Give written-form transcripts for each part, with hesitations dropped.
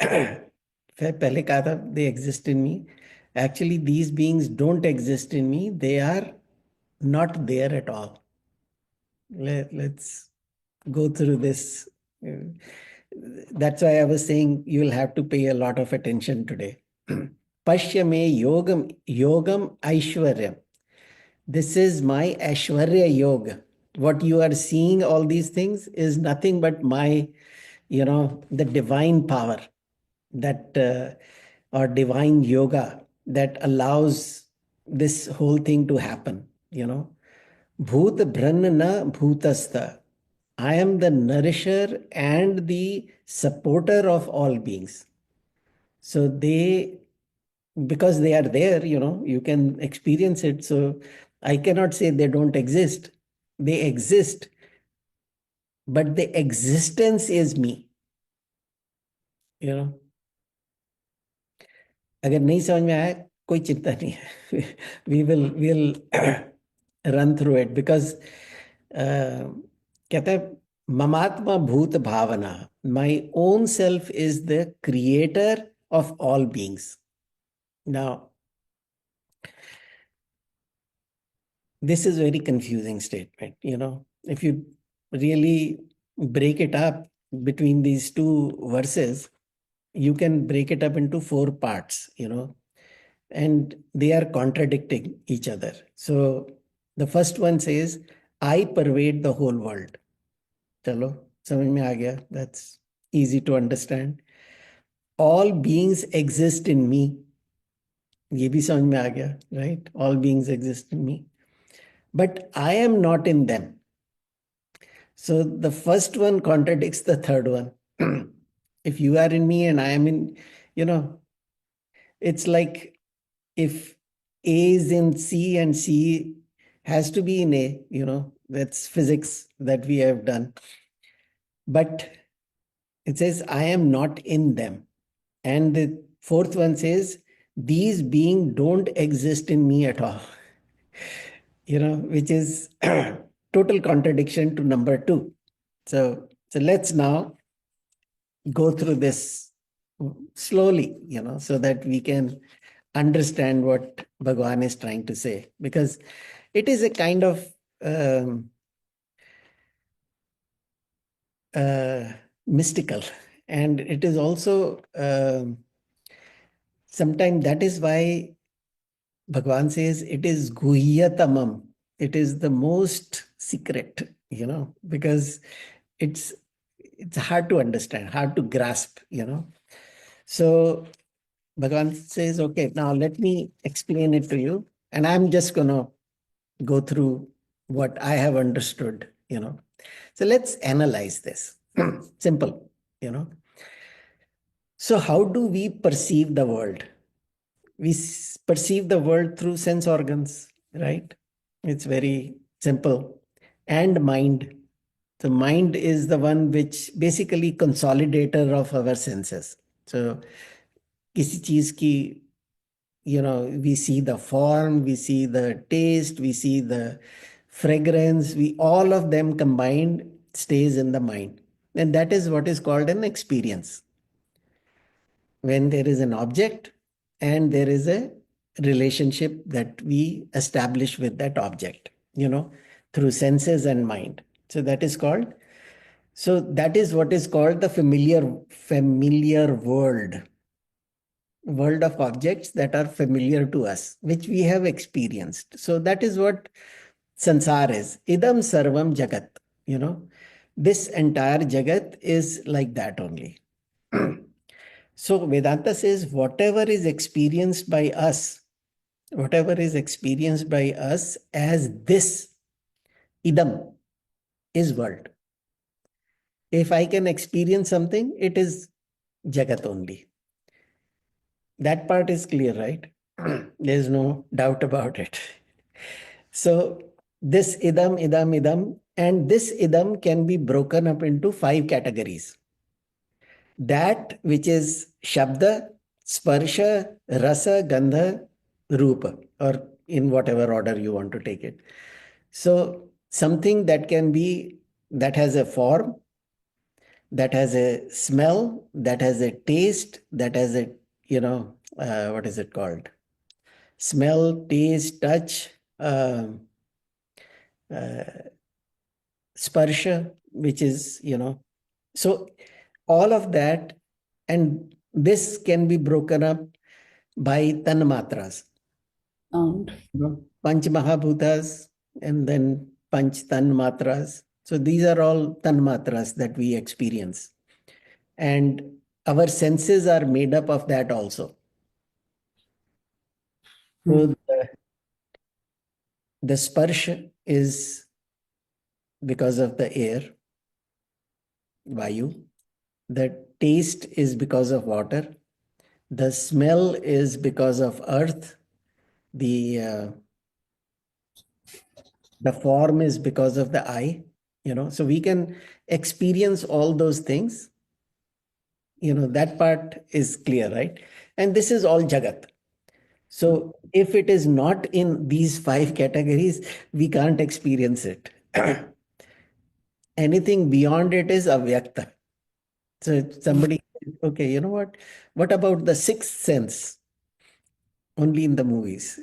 पहले कहा था they exist in me. Actually, these beings don't exist in me. They are not there at all. Let's go through this. That's why I was saying you will have to pay a lot of attention today. Pashya me yogam aishwaryam. This is my Aishwarya Yoga. What you are seeing, all these things, is nothing but my, the divine power that, or divine yoga that allows this whole thing to happen, Bhut Brahna na bhutastha. I am the nourisher and the supporter of all beings. So because they are there, you can experience it. So I cannot say they don't exist. They exist, but the existence is me. अगर नहीं समझ में आया कोई चिंता नहीं है we'll run through it because कहता है ममात्मा भूत भावना. My own self is the creator of all beings. Now, this is a very confusing statement. If you really break it up between these two verses, you can break it up into 4 parts, and they are contradicting each other. So the first one says, I pervade the whole world. Chalo, samajh mein aa gaya. That's easy to understand. All beings exist in me. Ye bhi samajh mein aa gaya, right? All beings exist in me. But I am not in them. So the first one contradicts the third one. If you are in me and I am in, it's like if A is in C and C has to be in A, that's physics that we have done. But it says, I am not in them. And the fourth one says, these beings don't exist in me at all. Which is total contradiction to number 2. So let's now go through this slowly, so that we can understand what Bhagwan is trying to say, because it is a kind of mystical, and it is also sometimes that is why Bhagwan says it is guhyatamam. It is the most secret, because it's hard to understand, hard to grasp, So Bhagwan says, okay, now let me explain it to you. And I'm just going to go through what I have understood, So let's analyze this. Simple, So how do we perceive the world? We perceive the world through sense organs, right? It's very simple. And mind. The mind is the one which basically consolidator of our senses. So किसी चीज की, we see the form, we see the taste, we see the fragrance, all of them combined stays in the mind. And that is what is called an experience. When there is an object and there is a relationship that we establish with that object, through senses and mind. So that is what is called the familiar world of objects that are familiar to us, which we have experienced. So that is what sansar is. Idam sarvam jagat. This entire jagat is like that only. So Vedanta says whatever is experienced by us as this idam is world. If I can experience something, it is jagat only. That part is clear, right? There's no doubt about it. So this idam, and this idam can be broken up into 5 categories. That which is Shabda, Sparsha, Rasa, Gandha, Rupa, or in whatever order you want to take it. So something that has a form, that has a smell, that has a taste, that has a, what is it called? Smell, taste, touch, uh, sparsha, which is, so all of that, and this can be broken up by tanmatras. Sound. Panch Mahabhutas and then Panch Tanmatras. So these are all Tanmatras that we experience. And our senses are made up of that also. So the Sparsh is because of the air, Vayu. The taste is because of water. The smell is because of earth. The the form is because of the eye. So we can experience all those things. That part is clear, right? And this is all Jagat. So if it is not in these five categories, we can't experience it. Anything beyond it is avyakta. So if somebody, okay, you know what about the sixth sense? Only in the movies.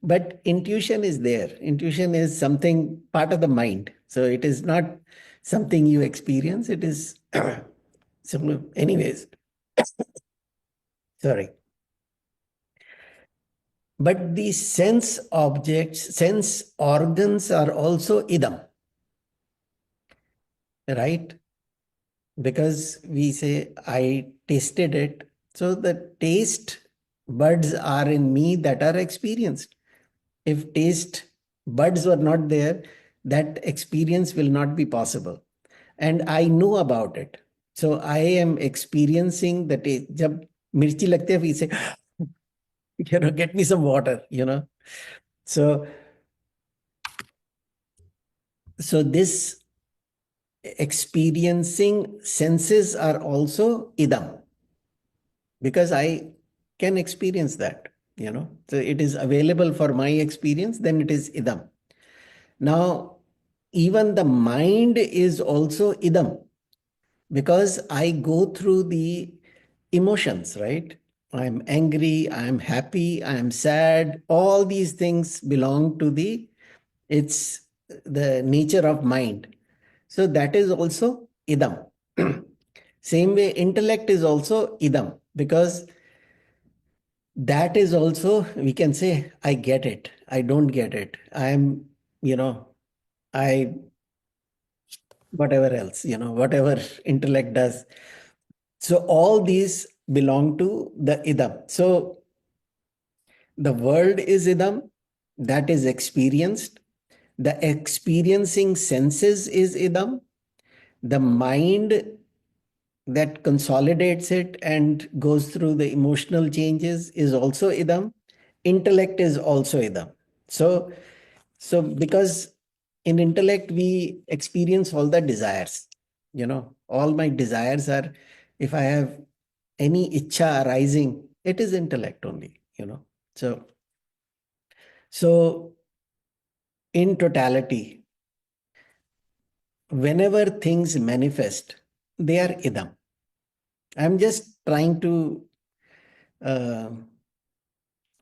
But intuition is there. Intuition is something part of the mind. So it is not something you experience. It is so anyways. Sorry. But the sense objects, sense organs are also idam, right? Because we say, I tasted it. So the taste buds are in me that are experienced. If taste buds were not there, that experience will not be possible. And I know about it. So I am experiencing the taste. Jab mirchi lagte hai, we say, get me some water. So, so this experiencing senses are also idam because I can experience that. So it is available for my experience, then it is idam. Now, even the mind is also idam because I go through the emotions, right? I'm angry, I'm happy, I'm sad. All these things belong to it's the nature of mind. So that is also idam. Same way, intellect is also idam because that is also, we can say, I get it, I don't get it. You know, I, whatever else, whatever intellect does. So all these belong to the idam. So the world is idam, that is experienced. The experiencing senses is idam. The mind that consolidates it and goes through the emotional changes is also idam. Intellect is also idam. So because in intellect we experience all the desires. All my desires are, if I have any ichha arising, it is intellect only. So in totality, whenever things manifest, they are idam. I'm just trying to uh,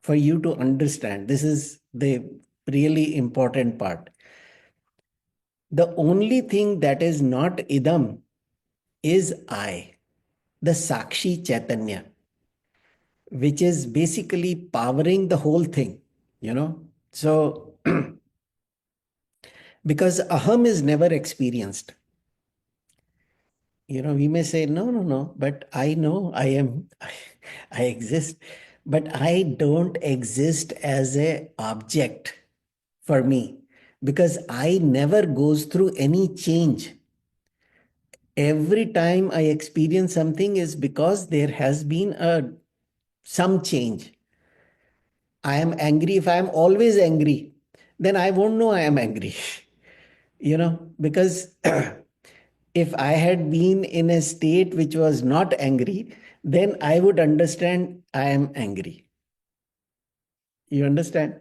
for you to understand. This is the really important part. The only thing that is not idam is I, the Sakshi Chaitanya, which is basically powering the whole thing. So, because aham is never experienced, we may say, no, no, no, but I know I am, I exist, but I don't exist as a object for me because I never goes through any change. Every time I experience something is because there has been some change. I am angry. If I am always angry, then I won't know I am angry. Because if I had been in a state which was not angry, then I would understand I am angry. You understand?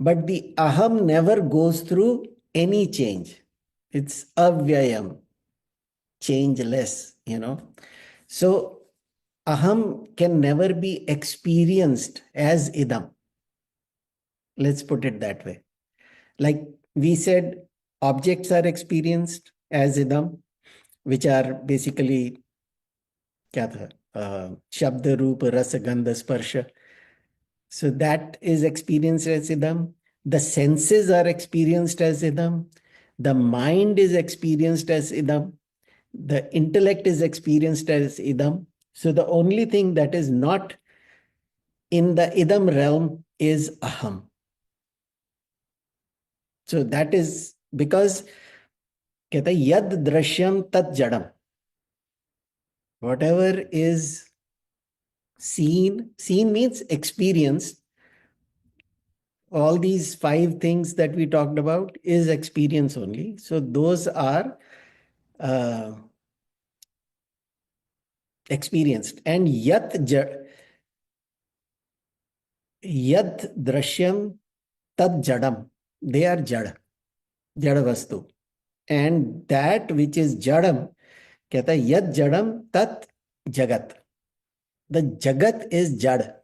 But the aham never goes through any change. It's avyayam. changeless, So aham can never be experienced as idam. Let's put it that way. Like we said, objects are experienced as idam, which are basically क्या था शब्द रूप रस गंध स्पर्श. So that is experienced as idam. The senses are experienced as idam. The mind is experienced as idam. The intellect is experienced as idam. So the only thing that is not in the idam realm is aham. So that is because कहता है यद दृश्यम तत् जड़म. Whatever is seen means experienced. All these 5 things that we talked about is experience only. So those are experienced. And yat drishyam tad jadam. They are jada vastu. And that which is jadam, कहता है yat jadam tat jagat. The jagat is jad.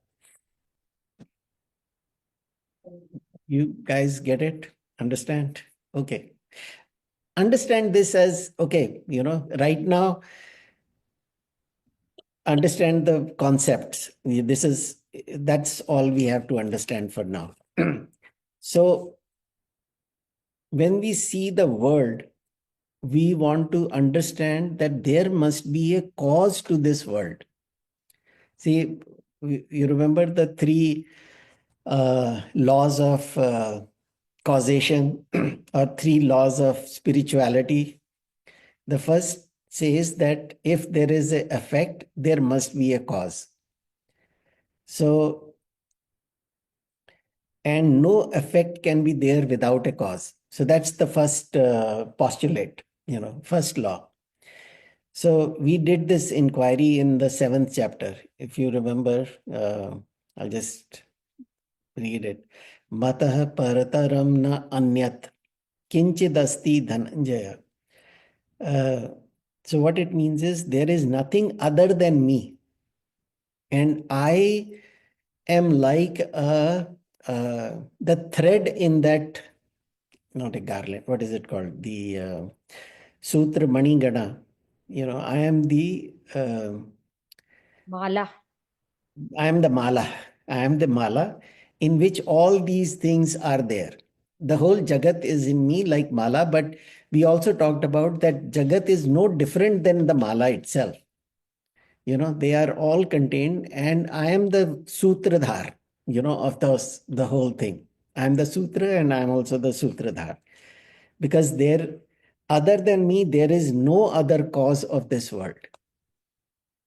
You guys get it? Understand? Okay. Understand this as, okay, right now, understand the concepts. That's all we have to understand for now. So when we see the world, we want to understand that there must be a cause to this world. See, you remember the 3 laws of causation or 3 laws of spirituality. The first says that if there is an effect, there must be a cause. So, and no effect can be there without a cause. So that's the first postulate, first law. So we did this inquiry in the 7th chapter. If you remember, I'll just read it. Matah parataram na anyat kinchidasti dhananjaya. So what it means is there is nothing other than me. And I am like the thread in that, not a garland, what is it called? The Sutra Manigana. I am the Mala. I am the mala. I am the mala in which all these things are there. The whole Jagat is in me like mala, but we also talked about that Jagat is no different than the mala itself. They are all contained, and I am the Sutradhar, of the whole thing. I am the Sutra and I am also the Sutradhar. Because other than me, there is no other cause of this world.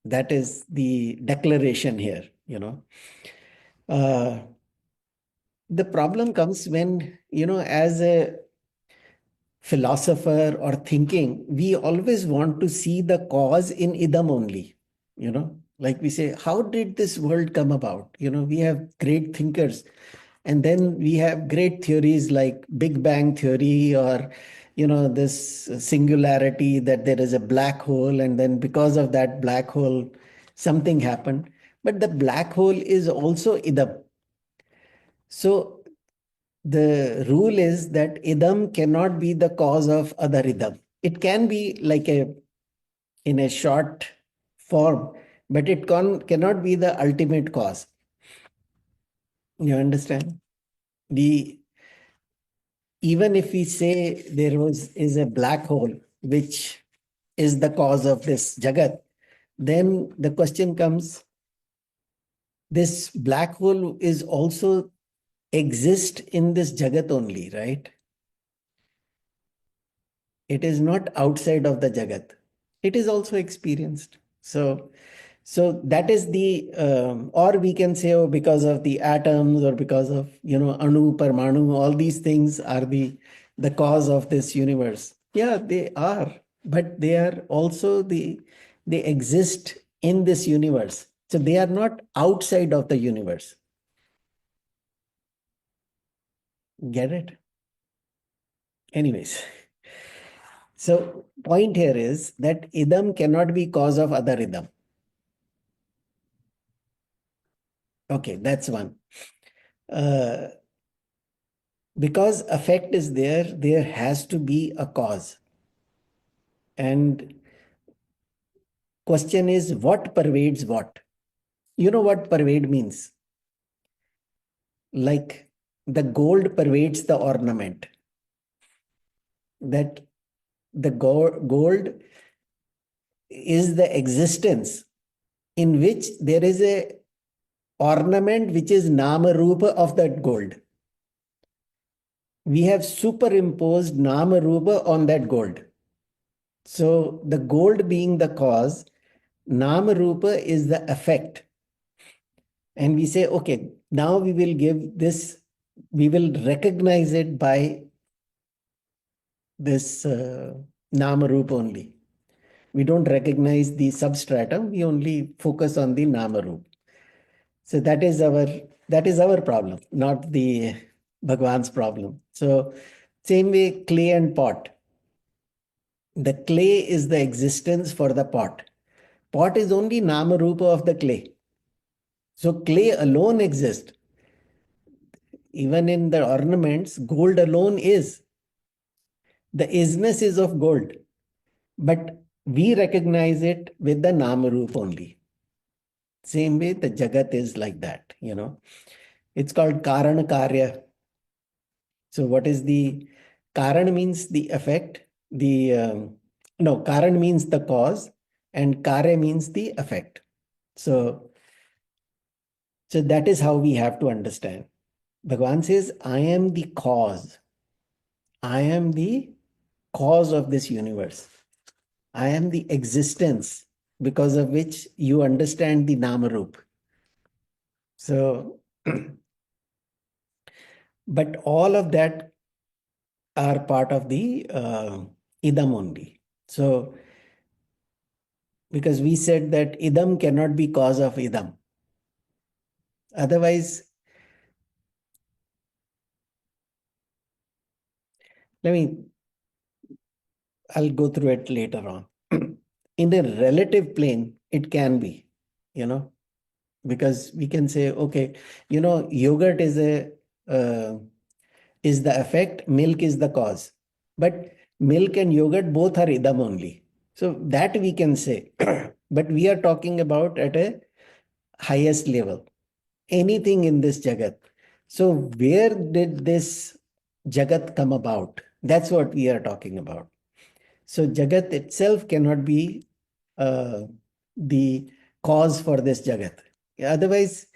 That is the declaration here, the problem comes when, as a philosopher or thinking, we always want to see the cause in idam only. Like we say, how did this world come about? We have great thinkers, and then we have great theories like Big Bang theory, or this singularity, that there is a black hole, and then because of that black hole something happened. But the black hole is also idam. So the rule is that idam cannot be the cause of other idam. It can be like in a short form, but it cannot be the ultimate cause. You understand? Even if we say there is a black hole which is the cause of this jagat, then the question comes, this black hole is also exist in this jagat only, right? It is not outside of the jagat. It is also experienced. So that is the, or we can say, oh, because of the atoms, or because of, anu, parmanu, all these things are the cause of this universe. Yeah, they are, but they are also they exist in this universe. So they are not outside of the universe. Get it? Anyways. So point here is that idam cannot be cause of other idam. Okay, that's one. Uh, because effect is there, there has to be a cause. And question is, what pervades what? You know what pervade means? Like the gold pervades the ornament. That the gold is the existence in which there is a ornament which is nama rupa of that gold. We have superimposed nama rupa on that gold. So the gold being the cause, nama rupa is the effect. And we say, okay, now we will give this, we will recognize it by this nama rupa only. We don't recognize the substratum, we only focus on the nama rupa. So that is our problem, not the Bhagwan's problem. So same way, clay and pot. The clay is the existence for the pot. Pot is only nama rupa of the clay. So clay alone exists. Even in the ornaments, gold alone is. The isness is of gold. But we recognize it with the nama rupa only. Same way, the Jagat is like that, It's called Karana Karya. So what is the Karan means the effect, no, Karan means the cause, and Karya means the effect. So that is how we have to understand. Bhagavan says, I am the cause. I am the cause of this universe. I am the existence because of which you understand the Namarup. So, but all of that are part of the idam only. So, because we said that idam cannot be cause of idam. Otherwise, I'll go through it later on. In a relative plane, it can be, because we can say, okay, yogurt is the effect, milk is the cause. But milk and yogurt both are idam only. So that we can say. But we are talking about at a highest level. Anything in this jagat. So where did this jagat come about? That's what we are talking about. So jagat itself cannot be the cause for this jagat. Otherwise,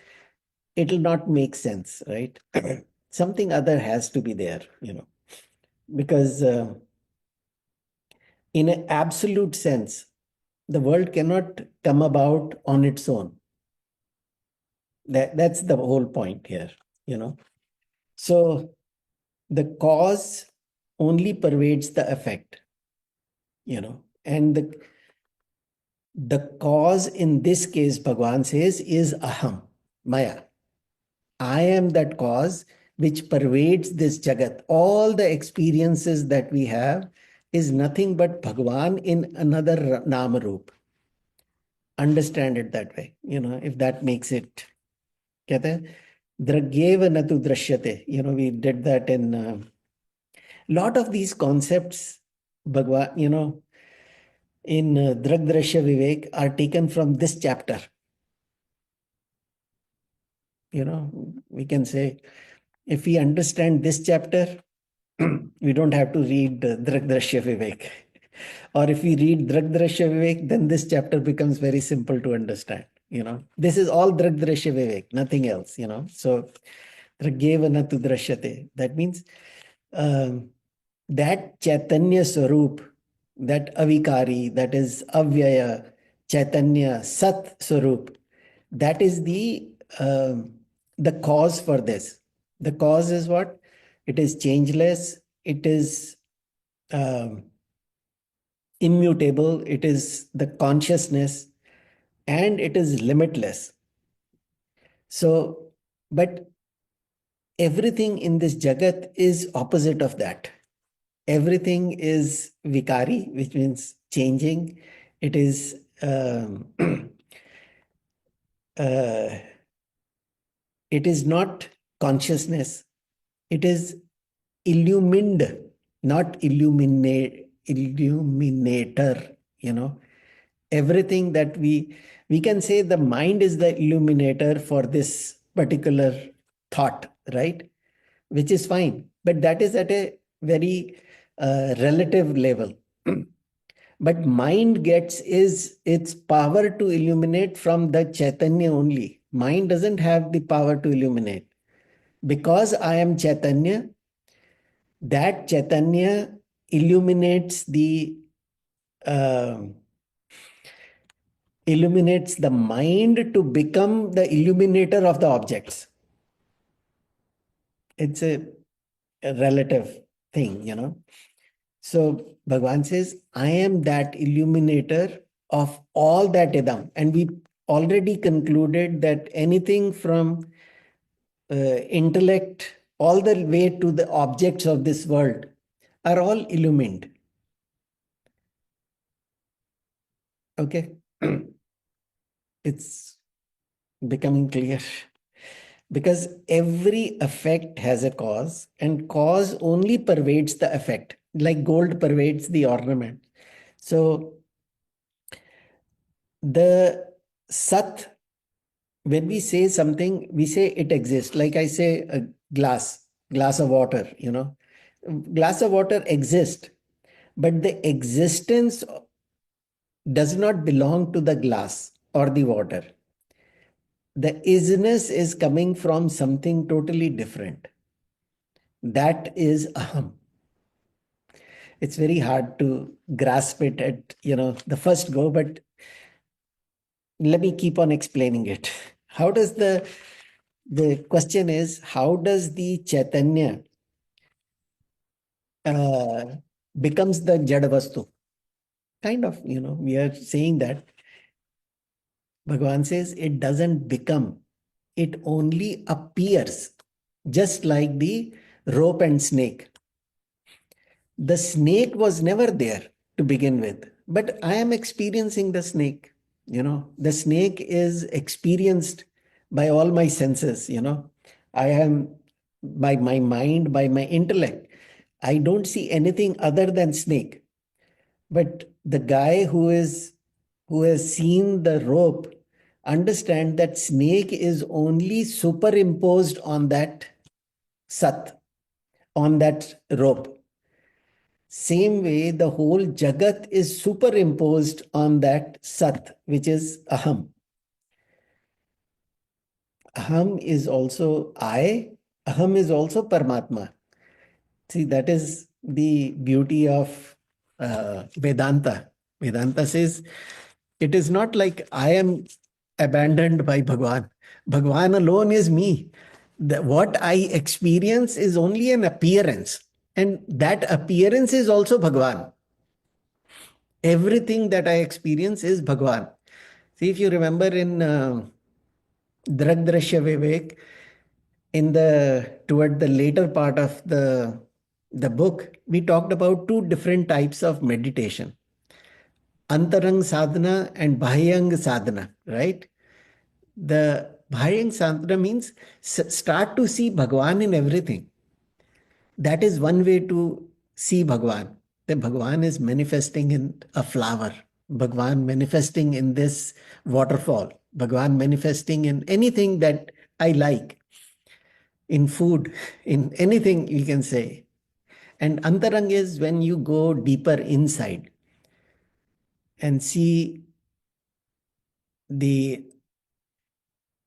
it will not make sense, right? Something other has to be there, because in an absolute sense, the world cannot come about on its own. That's the whole point here, So the cause only pervades the effect, and the cause in this case, Bhagwan says, is aham, maya. I am that cause which pervades this jagat. All the experiences that we have is nothing but Bhagwan in another Namarup. Understand it that way, if that makes it. Kehte, Dragyeva natu drashyate. We did that in a lot of these concepts, Bhagwan, in Dragdrashya Vivek are taken from this chapter. We can say, if we understand this chapter, we don't have to read Dragdrashya Vivek. Or if we read Dragdrashya Vivek, then this chapter becomes very simple to understand. This is all Dragdrashya Vivek, nothing else. So Dragyeva natu drashyate. That means that Chaitanya Swarup, that Avikari, that is Avyaya, Chaitanya, Sat Swarup, that is the cause for this. The cause is what? It is changeless, it is immutable, it is the consciousness, and it is limitless. So, but everything in this Jagat is opposite of that. everything is vikari, which means changing. It is uh, it is not consciousness. It is illumined, not illuminator. Everything that we can say the mind is the illuminator for this particular thought, right? Which is fine, but that is at a very relative level. But mind gets is its power to illuminate from the Chaitanya only. Mind doesn't have the power to illuminate. Because I am Chaitanya, that Chaitanya illuminates uh, the mind to become the illuminator of the objects. It's a relative thing. So Bhagavan says, I am that illuminator of all that idam. And we already concluded that anything from intellect all the way to the objects of this world are all illumined. Okay. It's becoming clear. Because every effect has a cause, and cause only pervades the effect, like gold pervades the ornament. So the sat, when we say something, we say it exists. Like I say a glass of water, glass of water exists, but the existence does not belong to the glass or the water. The isness is coming from something totally different. That is aham. It's very hard to grasp it at the first go, but let me keep on explaining it. How does the question is, how does the Chaitanya uh, becomes the Jada Vastu? Kind of, we are saying that Bhagavan says it doesn't become, it only appears, just like the rope and snake. The snake was never there to begin with, but I am experiencing the snake. The snake is experienced by all my senses. I am by my mind, by my intellect. I don't see anything other than snake. But the guy who has seen the rope understand that snake is only superimposed on that sat, on that rope. Same way, the whole Jagat is superimposed on that Sat, which is Aham. Aham is also I, Aham is also Paramatma. See, that is the beauty of Vedanta. Vedanta says it is not like I am abandoned by Bhagwan. Bhagwan alone is me. What I experience is only an appearance. And that appearance is also Bhagwan. Everything that I experience is Bhagwan. See, if you remember in Drag Drashya Vivek, toward the later part of the book, we talked about two different types of meditation. Antarang sadhana and Bahyang sadhana, right? The Bahyang sadhana means start to see Bhagwan in everything. That is one way to see Bhagwan. That Bhagwan is manifesting in a flower, Bhagwan manifesting in this waterfall, Bhagwan manifesting in anything that I like, in food, in anything you can say. And Antarang is when you go deeper inside and see the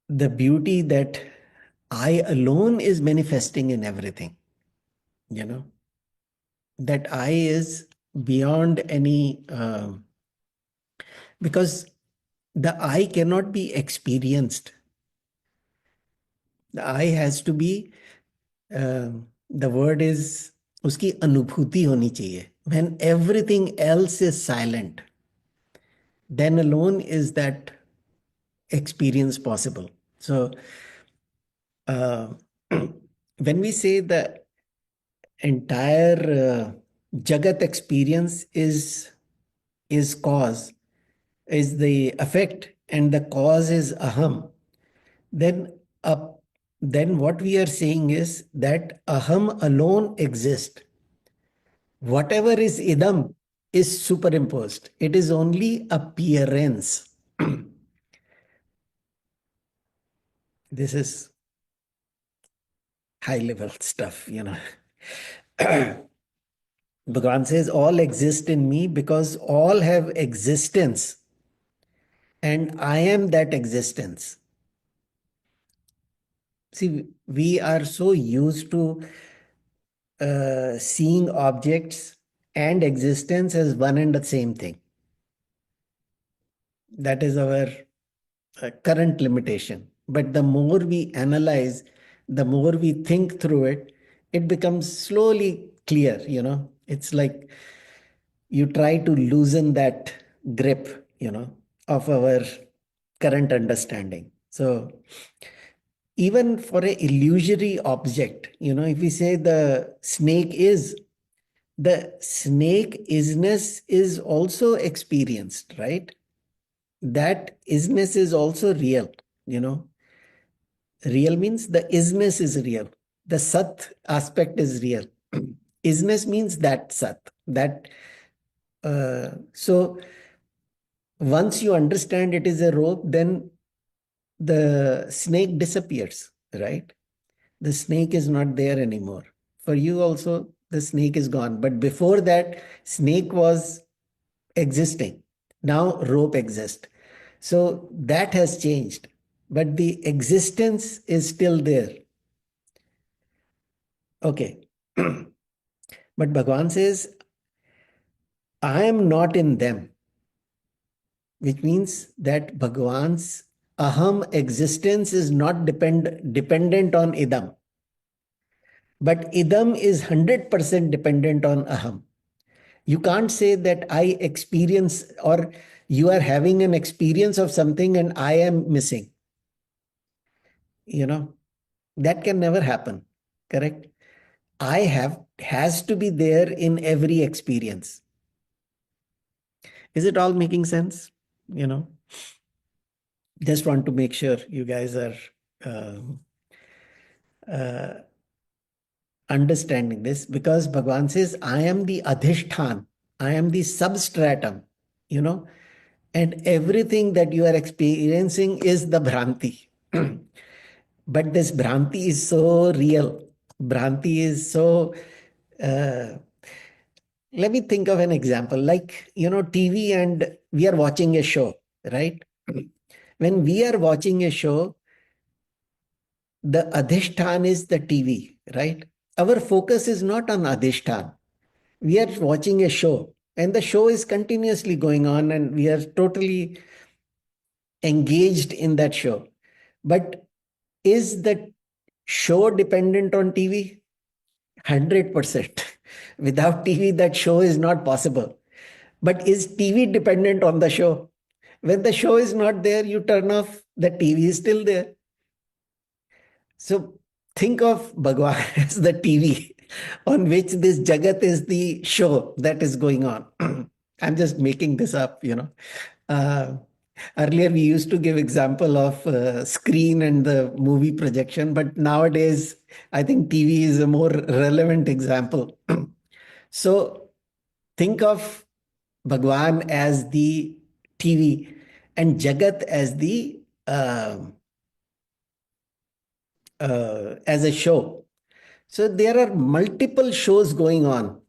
beauty that I alone is manifesting in everything. That I is beyond any because the I cannot be experienced. The I has to be the word is उसकी अनुभूति होनी चाहिए. When everything else is silent, then alone is that experience possible. So when we say the entire Jagat experience is cause, is the effect, and the cause is aham, then uh, then what we are saying is that aham alone exists. Whatever is idam is superimposed. It is only appearance. This is high level stuff, you know. Bhagavan says all exist in me because all have existence and I am that existence. See, we are so used to seeing objects and existence as one and the same thing. That is our current limitation. But the more we analyze, the more we think through it, it becomes slowly clear, you know. It's like you try to loosen that grip, you know, of our current understanding. So even for a illusory object, you know, if we say the snake is, the snake isness is also experienced, right? That isness is also real, you know. Real means the isness is real. The sat aspect is real. Isness means that sat. That so once you understand it is a rope, then the snake disappears, right? The snake is not there anymore. For you also, the snake is gone. But before that, snake was existing. Now rope exists. So that has changed. But the existence is still there. Okay. But Bhagavan says, I am not in them, which means that Bhagavan's aham existence is not dependent on idam. But idam is 100% dependent on aham. You can't say that I experience or you are having an experience of something and I am missing. You know, that can never happen. Correct? I have has to be there in every experience. Is it all making sense? You know, just want to make sure you guys are uh, uh, understanding this because Bhagavan says, I am the adhishthan, I am the substratum, you know, and everything that you are experiencing is the Bhranti. But this Bhranti is so real. Bhranti is so. Uh, Let me think of an example like, you know, TV and we are watching a show, right? When we are watching a show, the adhishtan is the TV, right? Our focus is not on adhishtan. We are watching a show and the show is continuously going on and we are totally engaged in that show. But is the show dependent on TV? 100%. Without TV, that show is not possible. But is TV dependent on the show? When the show is not there, you turn off, the TV is still there. So think of Bhagwan as the TV on which this Jagat is the show that is going on. I'm just making this up, you know. Uh, Earlier, we used to give example of screen and the movie projection, but nowadays, I think TV is a more relevant example. So think of Bhagwan as the TV and Jagat as the as a show. So there are multiple shows going on.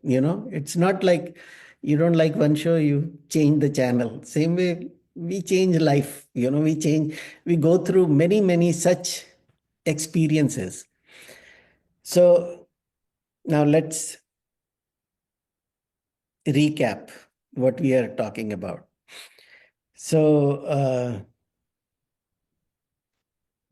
You know, it's not like you don't like one show, you change the channel. Same way we change life. You know, we go through many, many such experiences. So now let's recap what we are talking about. So,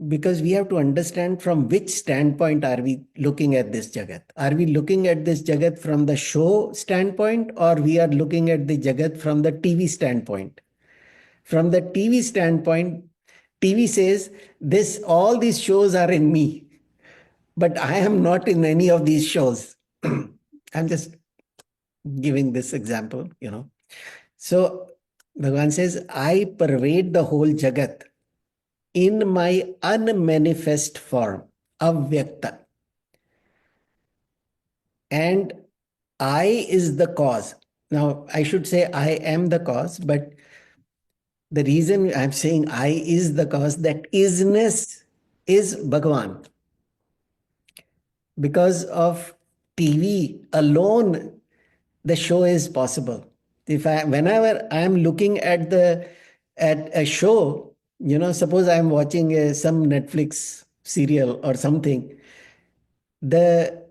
because we have to understand from which standpoint are we looking at this Jagat. Are we looking at this Jagat from the show standpoint or we are looking at the Jagat from the TV standpoint? From the TV standpoint, TV says this all these shows are in me, but I am not in any of these shows. I'm just giving this example, So Bhagavan says, I pervade the whole Jagat in my unmanifest form, avyakta. And I is the cause. Now, I should say I am the cause, but the reason I'm saying I is the cause, that isness is Bhagavan. Because of TV alone, the show is possible. Whenever I'm looking at a show, suppose I'm watching some Netflix serial or something, the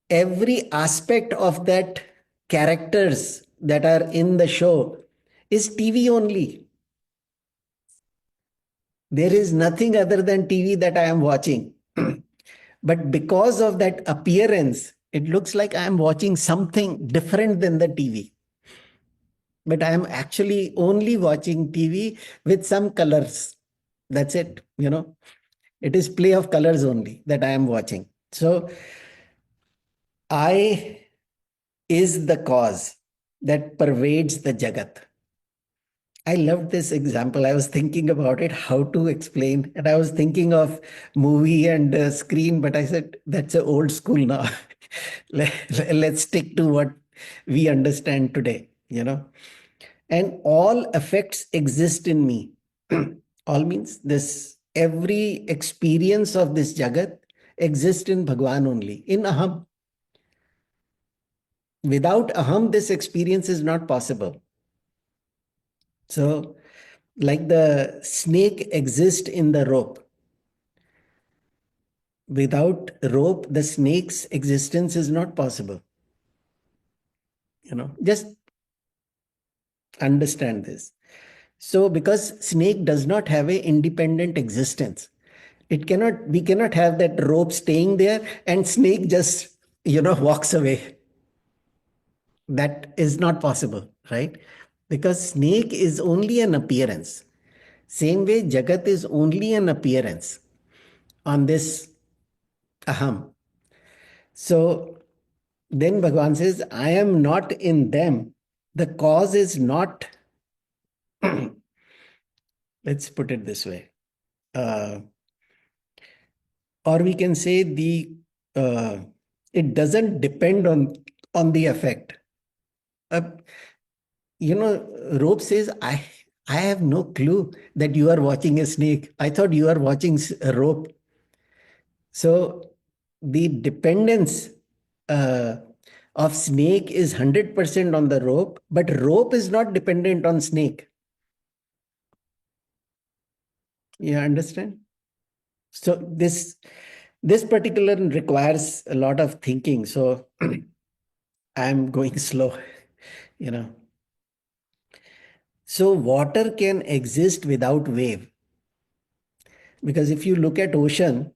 every aspect of that characters that are in the show is TV only. There is nothing other than TV that I am watching. But because of that appearance, it looks like I am watching something different than the TV. But I am actually only watching TV with some colors. That's it. It is play of colors only that I am watching. So I is the cause that pervades the Jagat. I loved this example. I was thinking about it, how to explain. And I was thinking of movie and screen, but I said, that's an old school now. Let's stick to what we understand today. And all effects exist in me. All means this, every experience of this Jagat exists in Bhagwan only, in Aham. Without Aham, this experience is not possible. So, like the snake exists in the rope. Without rope, the snake's existence is not possible. Just understand this. So, because snake does not have a independent existence, we cannot have that rope staying there and snake just, walks away. That is not possible, right? Because snake is only an appearance. Same way, Jagat is only an appearance on this aham. So then Bhagavan says, I am not in them. The cause is not, let's put it this way. Or we can say it doesn't depend on the effect. Uh, Rope says, I have no clue that you are watching a snake. I thought you are watching a rope. So the dependence of snake is 100% on the rope, but rope is not dependent on snake. You understand? So this particular requires a lot of thinking. So I'm going slow, you know. So water can exist without wave. Because if you look at ocean,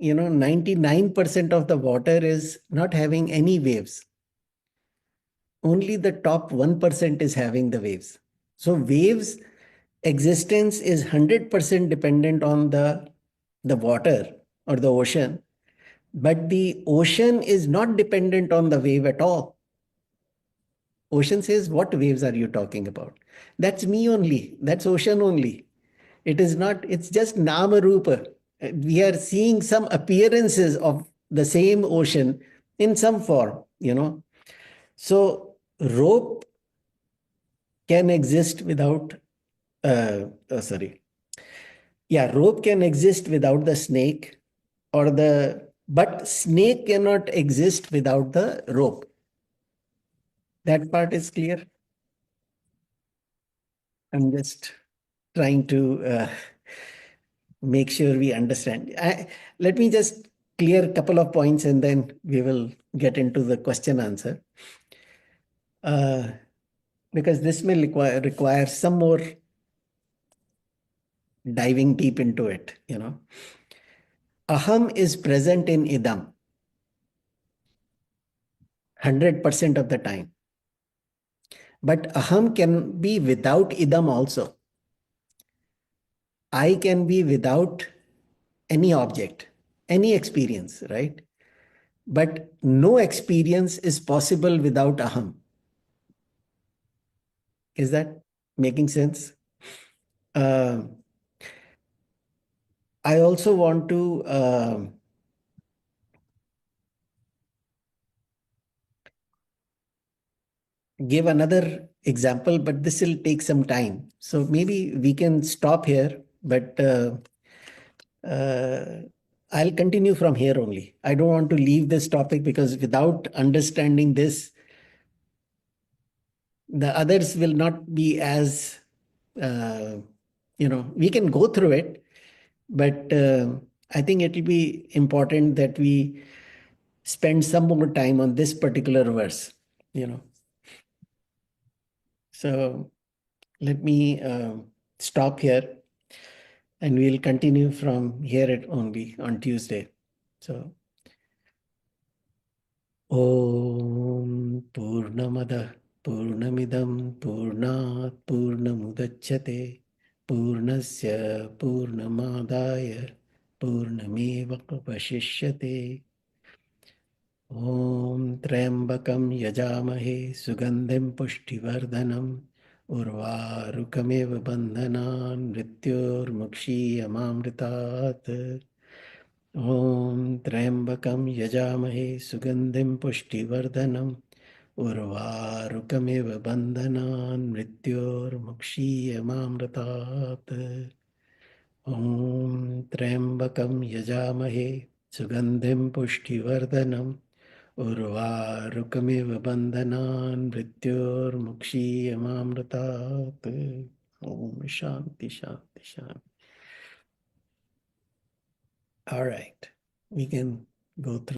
99% of the water is not having any waves. Only the top 1% is having the waves. So waves existence is 100% dependent on the water or the ocean, but the ocean is not dependent on the wave at all. Ocean says, what waves are you talking about? That's me only. That's ocean only. It is not, it's just Nama Rupa. We are seeing some appearances of the same ocean in some form. So rope can exist without, sorry. Yeah, rope can exist without the snake but snake cannot exist without the rope. That part is clear. I'm just trying to make sure we understand. Let me just clear a couple of points and then we will get into the question answer. Because this may require some more diving deep into it. Aham is present in idam 100% of the time. But aham can be without idam also. I can be without any object, any experience, right? But no experience is possible without aham. Is that making sense? Uh, I also want to give another example, but this will take some time. So maybe we can stop here, but uh, I'll continue from here only. I don't want to leave this topic because without understanding this, the others will not be as, uh, we can go through it, but I think it will be important that we spend some more time on this particular verse, you know. So let me stop here and we'll continue from here at only on Tuesday. So, Om Purnamada Purnamidam Purnat Purnamudachyate Purnasya Purnamadaya Purnameva Vashishyate. ॐ त्र्यम्बकं यजामहे सुगन्धिं पुष्टिवर्धनम् उर्वारुकमिव बन्धनान् मृत्योर्मुक्षीयमामृतात् ॐ त्र्यम्बकं यजामहे सुगन्धिं पुष्टिवर्धनम् उर्वारुकमिव बन्धनान् मृत्योर्मुक्षीयमामृतात् ॐ त्र्यम्बकं यजामहे सुगन्धिं पुष्टिवर्धनम् उर्वारुकमिव बन्धनान् मृत्योर्मुक्षीयमामृतात् ॐ शान्ति शान्ति शान्ति. All right, we can go through.